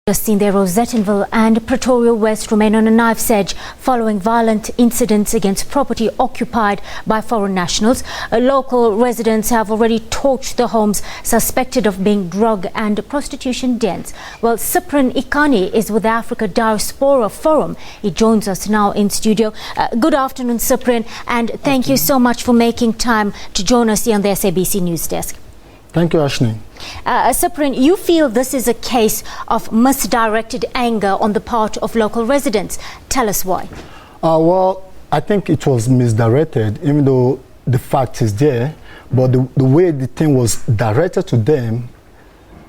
Just seen there, Rosettenville and Pretoria West remain on a knife's edge following violent incidents against property occupied by foreign nationals. Local residents have already torched the homes suspected of being drug and prostitution dens. Well, Cyprian Ikani is with the Africa Diaspora Forum. He joins us now in studio. Good afternoon, Cyprian, and thank you so much for making time to join us here on the SABC News Desk. Thank you, Ashni. Cyprian, you feel this is a case of misdirected anger on the part of local residents. Tell us why. Well, I think it was misdirected, even though the fact is there. But the way the thing was directed to them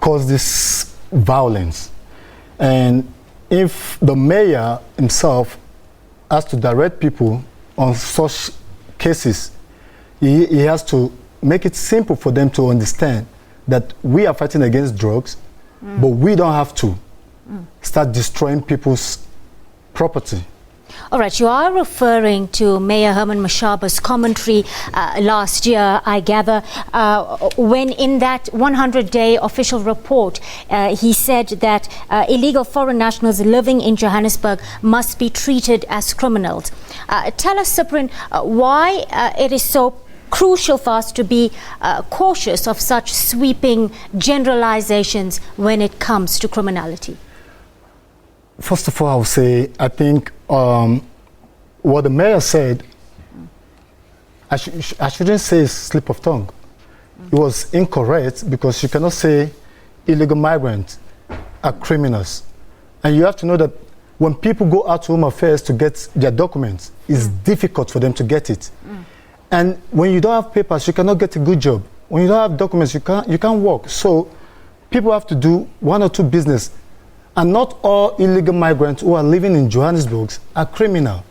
caused this violence. And if the mayor himself has to direct people on such cases, he has to make it simple for them to understand that we are fighting against drugs, but we don't have to start destroying people's property. All right, you are referring to Mayor Herman Mashaba's commentary last year, I gather, when in that 100-day official report, he said that illegal foreign nationals living in Johannesburg must be treated as criminals. Tell us, Cyprian, why it is so crucial for us to be cautious of such sweeping generalizations when it comes to criminality. First of all, I would say, I think what the mayor said, I shouldn't say a slip of tongue. It was incorrect because you cannot say illegal migrants are criminals. And you have to know that when people go out to Home Affairs to get their documents, it's difficult for them to get it. And when you don't have papers, you cannot get a good job. When you don't have documents, you can't work. So people have to do one or two business. And not all illegal migrants who are living in Johannesburg are criminal.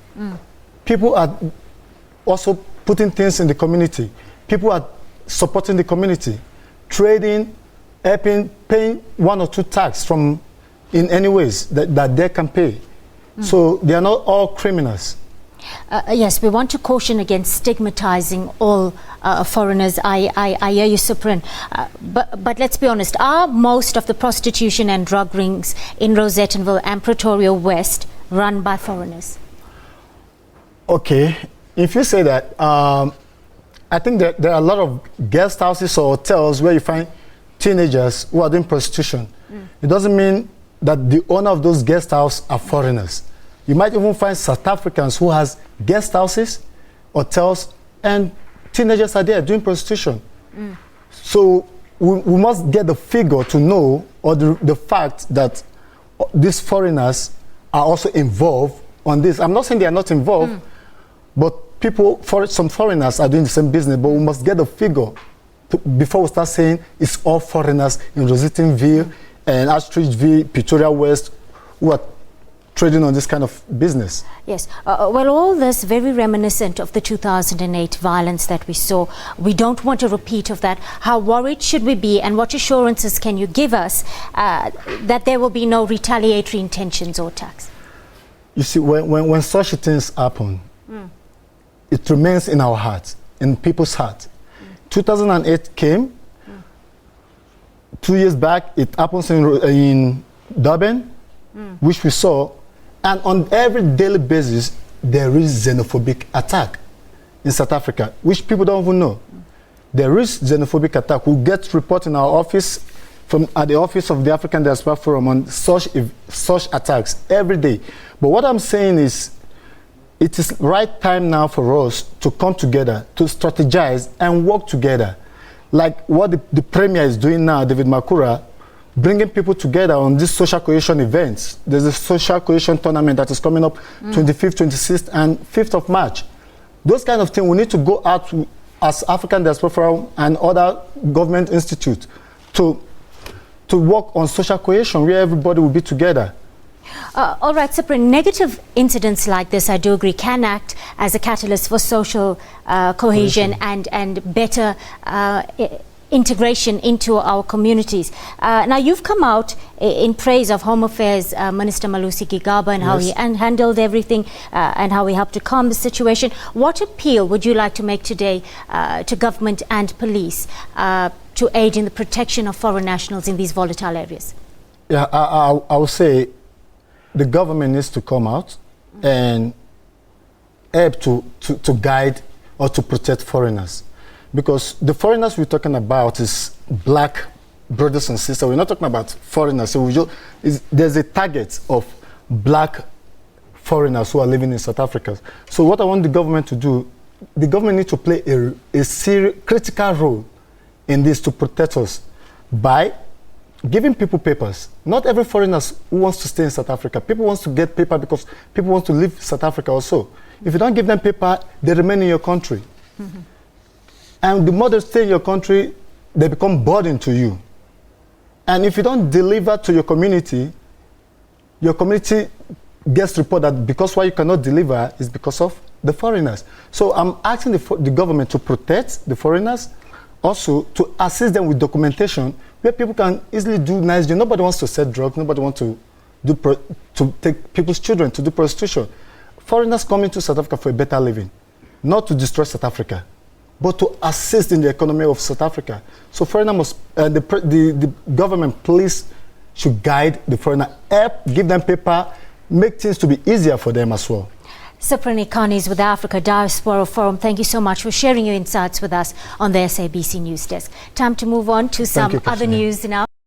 People are also putting things in the community. People are supporting the community, trading, helping, paying one or two tax from in any ways that they can pay. So they are not all criminals. Yes, we want to caution against stigmatizing all foreigners. I hear you, Cyprian. But let's be honest, are most of the prostitution and drug rings in Rosettenville and Pretoria West run by foreigners? Okay, if you say that, I think that there are a lot of guest houses or hotels where you find teenagers who are doing prostitution. It doesn't mean that the owner of those guest houses are foreigners. You might even find South Africans who has guest houses, hotels, and teenagers are there doing prostitution. So we must get the figure to know, or the fact that these foreigners are also involved on this. I'm not saying they are not involved, but some foreigners are doing the same business, but we must get the figure before we start saying it's all foreigners in Rosettenville and Ashridgeville, Pretoria West, who are trading on this kind of business. Yes. Well, all this very reminiscent of the 2008 violence that we saw. We don't want a repeat of that. How worried should we be, and what assurances can you give us that there will be no retaliatory intentions or attacks? You see, when such things happen, it remains in our hearts, in people's hearts. 2008 came. 2 years back, it happens in Durban, which we saw. And on every daily basis, there is xenophobic attack in South Africa, which people don't even know. There is xenophobic attack. We get report in our office, at the office of the African Diaspora Forum, on such attacks every day. But what I'm saying is, it is right time now for us to come together, to strategize and work together. Like what the Premier is doing now, David Makura, bringing people together on these social cohesion events. There's a social cohesion tournament that is coming up 25th, 26th, and 5th of March. Those kind of things, we need to go out as African Diaspora Forum and other government institutes to work on social cohesion where everybody will be together. All right, Cyprian, negative incidents like this, I do agree, can act as a catalyst for social cohesion and better integration into our communities. Now, you've come out in praise of Home Affairs Minister Malusi Gigaba and how he handled everything and how he helped to calm the situation. What appeal would you like to make today to government and police to aid in the protection of foreign nationals in these volatile areas? Yeah, I would say the government needs to come out and help to guide or to protect foreigners. Because the foreigners we're talking about is black brothers and sisters. We're not talking about foreigners. So there's a target of black foreigners who are living in South Africa. So what I want the government to do, the government needs to play a critical role in this to protect us by giving people papers. Not every foreigner who wants to stay in South Africa. People want to get paper because people want to live in South Africa also. If you don't give them paper, they remain in your country. Mm-hmm. And the more they stay in your country, they become burden to you. And if you don't deliver to your community gets report that because why you cannot deliver is because of the foreigners. So I'm asking the government to protect the foreigners, also to assist them with documentation where people can easily do nice jobs. Nobody wants to sell drugs. Nobody wants to take people's children to do prostitution. Foreigners come into South Africa for a better living, not to destroy South Africa, but to assist in the economy of South Africa. So foreigners must, the government, please, should guide the foreigner, help, give them paper, make things to be easier for them as well. Cyprian Ikani with the Africa Diaspora Forum. Thank you so much for sharing your insights with us on the SABC News Desk. Time to move on to some other news now.